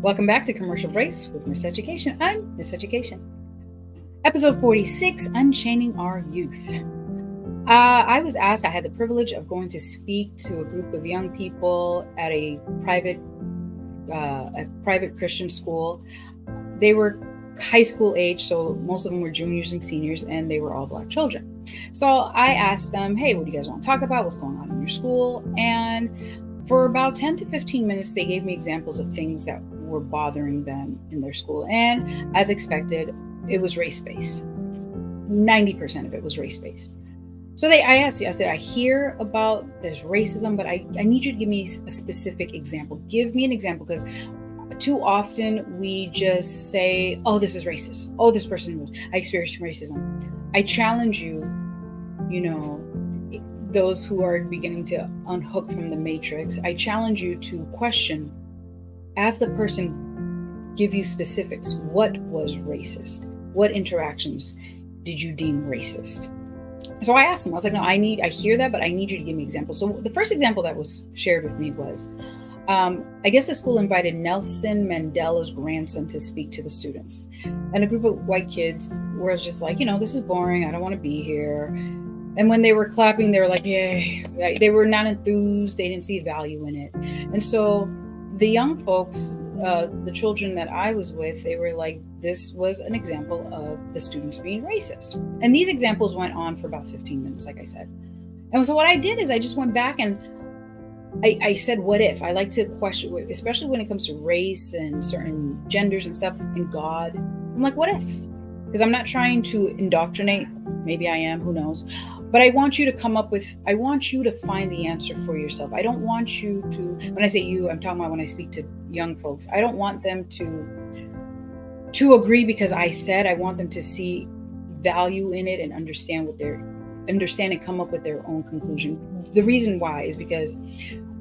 Welcome back to Commercial Breaks with Miss Education. I'm Miss Education. Episode 46, Unchaining Our Youth. I was asked, I had the privilege of going to speak to a group of young people at a private Christian school. They were high school age, so most of them were juniors and seniors, and they were all Black children. So I asked them, hey, what do you guys want to talk about? What's going on in your school? And for about 10 to 15 minutes, they gave me examples of things that were bothering them in their school. And as expected, it was race-based. 90% of it was race-based. So I asked you, I said, I hear about there's racism, but I need you to give me a specific example. Give me an example, because too often we just say, oh, this is racist. Oh, this person, I experienced racism. I challenge you, those who are beginning to unhook from the matrix, I challenge you to question, have the person give you specifics. What was racist? What interactions did you deem racist? So I asked them, I was like, no, I hear that, but I need you to give me examples. So the first example that was shared with me was, I guess the school invited Nelson Mandela's grandson to speak to the students. And a group of white kids were just like, this is boring. I don't want to be here. And when they were clapping, they were like, yay. They were not enthused. They didn't see value in it. And so the young folks, the children that I was with, they were like, this was an example of the students being racist. And these examples went on for about 15 minutes, like I said. And so what I did is I just went back and I said, what if? I like to question, especially when it comes to race and certain genders and stuff and God. I'm like, what if? Because I'm not trying to indoctrinate. Maybe I am, who knows? But I want you to I want you to find the answer for yourself. I don't want you to, when I say you, I'm talking about when I speak to young folks. I don't want them to agree because I said. I want them to see value in it and understand and come up with their own conclusion. The reason why is because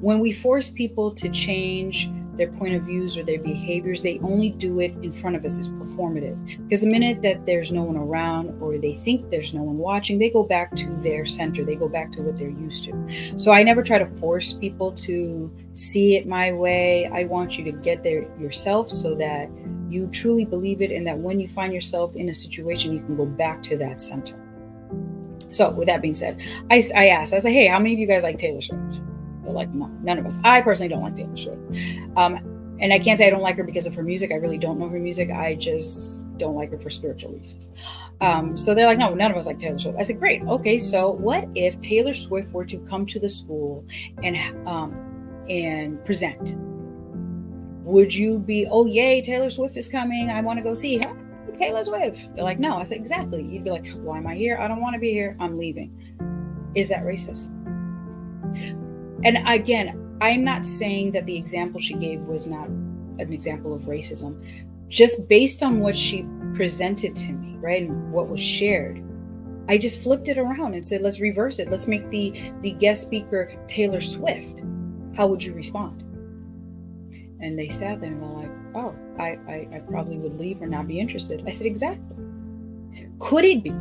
when we force people to change their point of views or their behaviors, they only do it in front of us. It's performative. Because the minute that there's no one around or they think there's no one watching, they go back to their center. They go back to what they're used to. So I never try to force people to see it my way. I want you to get there yourself so that you truly believe it, and that when you find yourself in a situation, you can go back to that center. So with that being said, I asked, I said, hey, how many of you guys like Taylor Swift? They're like, no, none of us. I personally don't like Taylor Swift. And I can't say I don't like her because of her music. I really don't know her music. I just don't like her for spiritual reasons. So they're like, no, none of us like Taylor Swift. I said, great. Okay, so what if Taylor Swift were to come to the school and present? Would you be, oh, yay, Taylor Swift is coming. I want to go see her. Taylor Swift. They're like, no. I said, exactly. You'd be like, why am I here? I don't want to be here. I'm leaving. Is that racist? And again, I'm not saying that the example she gave was not an example of racism. Just based on what she presented to me, right, and what was shared, I just flipped it around and said, let's reverse it. Let's make the guest speaker Taylor Swift. How would you respond? And they sat there and were like, oh, I probably would leave or not be interested. I said, exactly. Could it be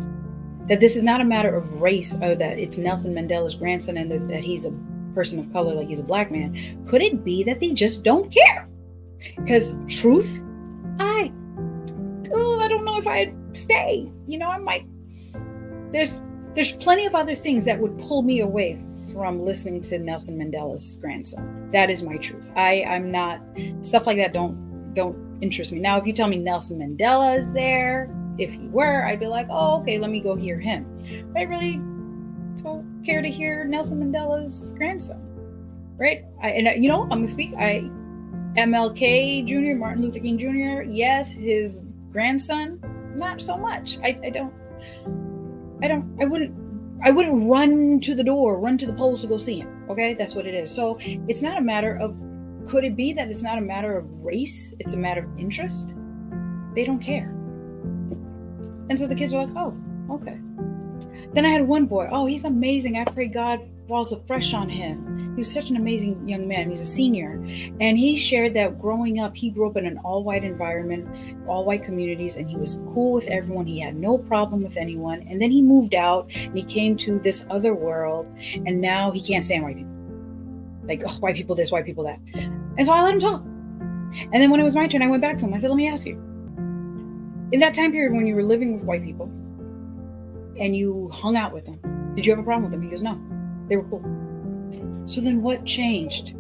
that this is not a matter of race, or that it's Nelson Mandela's grandson and that he's a person of color, like he's a Black man? Could it be that they just don't care? Because truth, I don't know if I'd stay. I might. There's plenty of other things that would pull me away from listening to Nelson Mandela's grandson. That is my truth. I'm not, stuff like that don't interest me. Now, if you tell me Nelson Mandela is there, if he were, I'd be like, oh, okay, let me go hear him. But I really don't care to hear Nelson Mandela's grandson, right? I'm going to speak. MLK Jr., Martin Luther King Jr., yes. His grandson, not so much. I wouldn't run to the polls to go see him. Okay, that's what it is. So it's not a matter of, could it be that it's not a matter of race? It's a matter of interest. They don't care. And so the kids were like, oh, okay. Then I had one boy. Oh, he's amazing. I pray God falls afresh on him. He was such an amazing young man. He's a senior. And he shared that growing up, he grew up in an all-white environment, all-white communities, and he was cool with everyone. He had no problem with anyone. And then he moved out and he came to this other world, and now he can't stand white people. Like, oh, white people this, white people that. And so I let him talk. And then when it was my turn, I went back to him. I said, let me ask you, in that time period when you were living with white people and you hung out with them, did you have a problem with them? He goes, no, they were cool. So then what changed?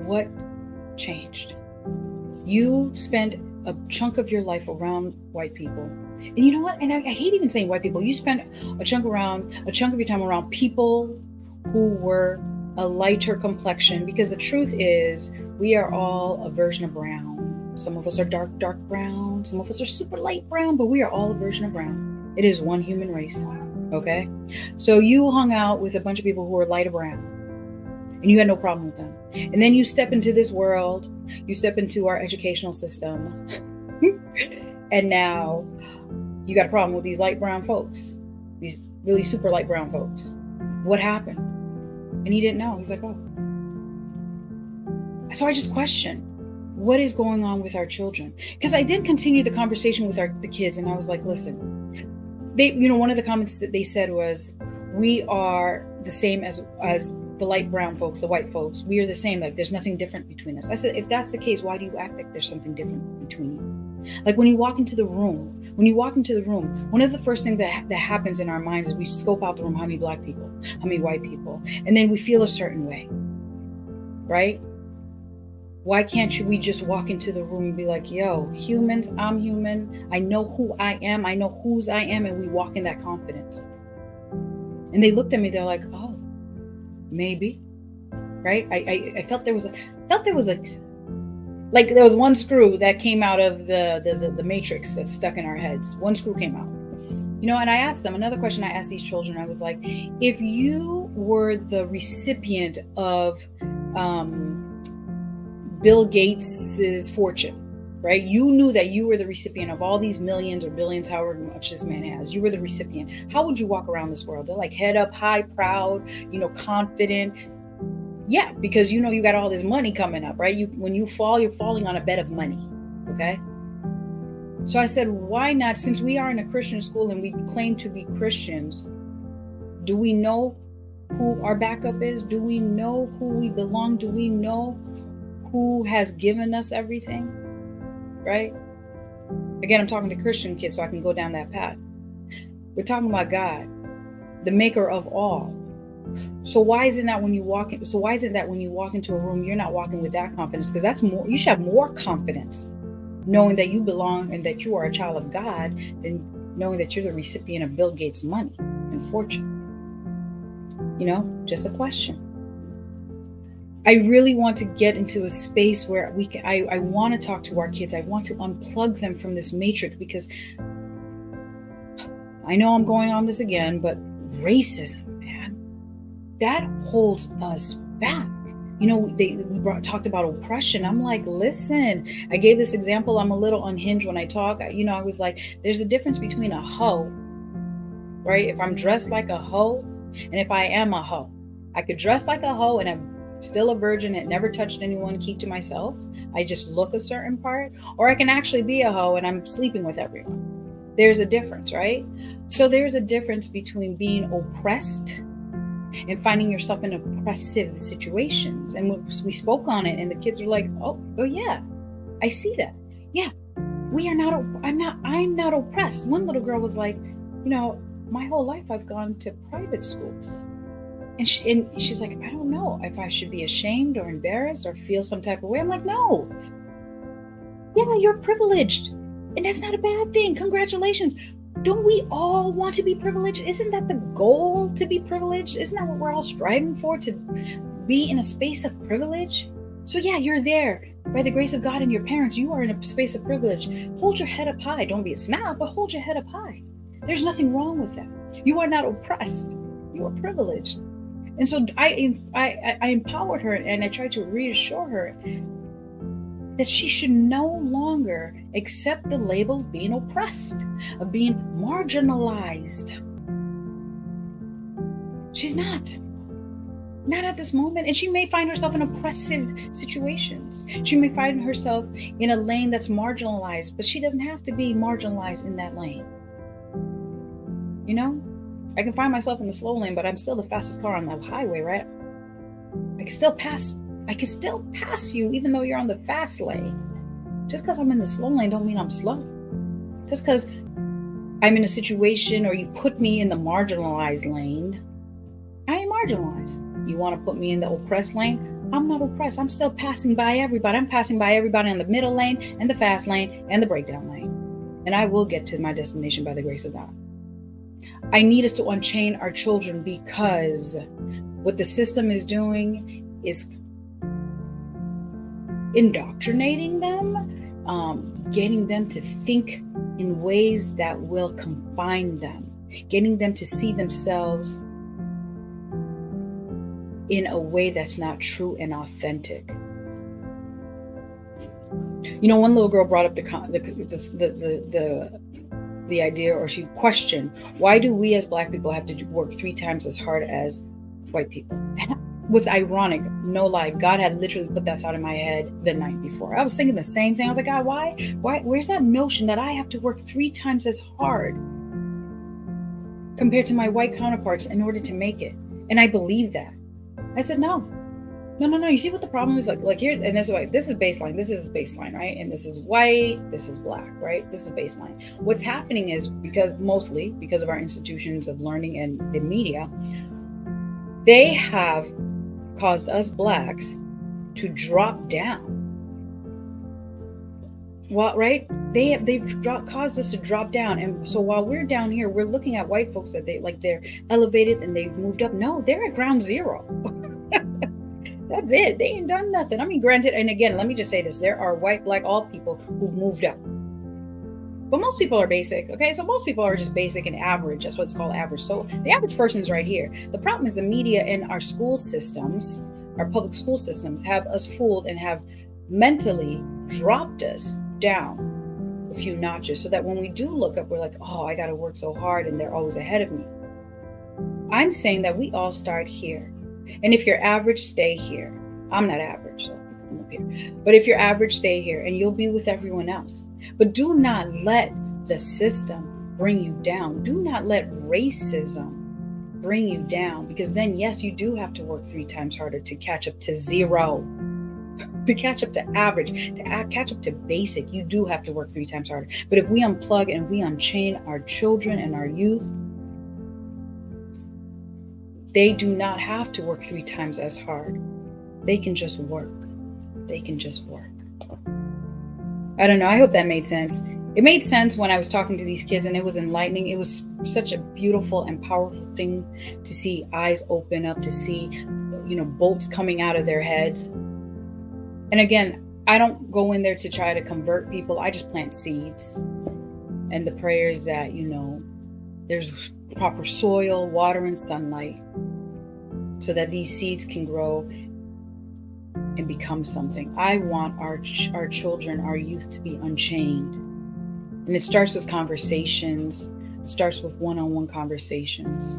What changed? You spent a chunk of your life around white people. And you know what? And I hate even saying white people. You spent a chunk of your time around people who were a lighter complexion, because the truth is we are all a version of brown. Some of us are dark brown. Some of us are super light brown, but we are all a version of brown. It is one human race. Okay? So you hung out with a bunch of people who were lighter brown, and you had no problem with them. And then you step into this world, you step into our educational system, and now you got a problem with these light brown folks, these really super light brown folks. What happened? And he didn't know. He's like, oh. So I just questioned, what is going on with our children? Because I did continue the conversation with the kids, and I was like, listen, one of the comments that they said was, we are the same as the light brown folks, the white folks. We are the same. Like, there's nothing different between us. I said, if that's the case, why do you act like there's something different between you? Like when you walk into the room, one of the first things that happens in our minds is we scope out the room, how many black people, how many white people, and then we feel a certain way, right? Why can't we just walk into the room and be like, yo, humans, I'm human. I know who I am. I know whose I am. And we walk in that confidence. And they looked at me, they're like, oh, maybe, right? I felt there was there was one screw that came out of the matrix that's stuck in our heads. One screw came out, and I asked them, another question I asked these children, I was like, if you were the recipient of Bill Gates's fortune, right? You knew that you were the recipient of all these millions or billions, however much this man has. You were the recipient. How would you walk around this world? They're like head up high, proud, confident. Yeah, because you got all this money coming up, right? When you fall, you're falling on a bed of money, okay? So I said, why not, since we are in a Christian school and we claim to be Christians, do we know who our backup is? Do we know who we belong? Do we know who has given us everything, right? Again, I'm talking to Christian kids, so I can go down that path. We're talking about God, the maker of all. So why isn't that when you walk into a room, you're not walking with that confidence? Because that's more, you should have more confidence knowing that you belong and that you are a child of God than knowing that you're the recipient of Bill Gates' money and fortune. Just a question. I really want to get into a space where I want to talk to our kids. I want to unplug them from this matrix, because I know I'm going on this again, but racism, man, that holds us back. We talked about oppression. I'm like, listen, I gave this example. I'm a little unhinged when I talk. I was like, there's a difference between a hoe, right? If I'm dressed like a hoe, and if I am a hoe, I could dress like a hoe and I'm still a virgin, had never touched anyone, keep to myself. I just look a certain part. Or I can actually be a hoe and I'm sleeping with everyone. There's a difference, right? So there's a difference between being oppressed and finding yourself in oppressive situations. And we spoke on it, and the kids were like, oh yeah, I see that. Yeah, I'm not oppressed. One little girl was like, my whole life I've gone to private schools. And she's like, I don't know if I should be ashamed or embarrassed or feel some type of way. I'm like, no. Yeah, you're privileged. And that's not a bad thing. Congratulations. Don't we all want to be privileged? Isn't that the goal, to be privileged? Isn't that what we're all striving for, to be in a space of privilege? So yeah, you're there. By the grace of God and your parents, you are in a space of privilege. Hold your head up high. Don't be a snob, but hold your head up high. There's nothing wrong with that. You are not oppressed. You are privileged. And so I empowered her, and I tried to reassure her that she should no longer accept the label of being oppressed, of being marginalized. She's not at this moment. And she may find herself in oppressive situations. She may find herself in a lane that's marginalized, but she doesn't have to be marginalized in that lane. I can find myself in the slow lane, but I'm still the fastest car on the highway, right? I can still pass I can still pass you even though you're on the fast lane. Just because I'm in the slow lane don't mean I'm slow. Just because I'm in a situation or you put me in the marginalized lane, I ain't marginalized. You want to put me in the oppressed lane? I'm not oppressed. I'm still passing by everybody. I'm passing by everybody in the middle lane and the fast lane and the breakdown lane. And I will get to my destination by the grace of God. I need us to unchain our children because what the system is doing is indoctrinating them, getting them to think in ways that will confine them, getting them to see themselves in a way that's not true and authentic. One little girl brought up the idea, or she questioned, why do we as Black people have to work 3 times as hard as white people? And it was ironic, no lie. God had literally put that thought in my head the night before. I was thinking the same thing. I was like, God, why? Where's that notion that I have to work 3 times as hard compared to my white counterparts in order to make it? And I believe that. I said, no. You see what the problem is? Like here, and this is baseline, right? And this is white, this is Black, right? This is baseline. What's happening is mostly because of our institutions of learning and the media, they have caused us Blacks to drop down. Well, right? They've caused us to drop down. And so while we're down here, we're looking at white folks that they're elevated and they've moved up. No, they're at ground zero. That's it. They ain't done nothing. I mean, granted, and again, let me just say this. There are white, Black, all people who've moved up. But most people are basic, okay? So most people are just basic and average. That's what's called average. So the average person's right here. The problem is the media and our school systems, our public school systems, have us fooled and have mentally dropped us down a few notches so that when we do look up, we're like, oh, I got to work so hard and they're always ahead of me. I'm saying that we all start here. And if you're average, stay here. I'm not average, so I'm up here. But if you're average, stay here and you'll be with everyone else. But do not let the system bring you down. Do not let racism bring you down, because then, yes, you do have to work 3 times harder to catch up to zero, to catch up to average, to catch up to basic. You do have to work 3 times harder. But if we unplug and we unchain our children and our youth, they do not have to work 3 times as hard. They can just work. They can just work. I don't know. I hope that made sense. It made sense when I was talking to these kids, and it was enlightening. It was such a beautiful and powerful thing to see eyes open up, to see, bolts coming out of their heads. And again, I don't go in there to try to convert people. I just plant seeds. And the prayer is that, there's proper soil, water, and sunlight so that these seeds can grow and become something. I want our children, our youth, to be unchained. And it starts with conversations. It starts with one-on-one conversations,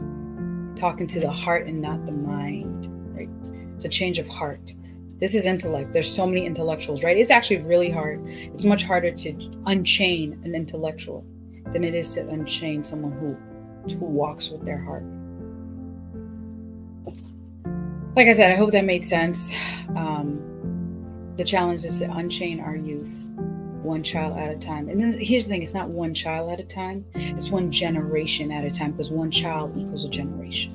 talking to the heart and not the mind, right? It's a change of heart. This is intellect. There's so many intellectuals, right? It's actually really hard. It's much harder to unchain an intellectual than it is to unchain someone who walks with their heart. Like I said, I hope that made sense. The challenge is to unchain our youth, one child at a time. And then here's the thing, it's not one child at a time, it's one generation at a time, because one child equals a generation.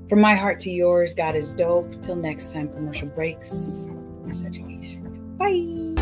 From my heart to yours, God is dope. Till next time, commercial breaks. Mass education. Bye.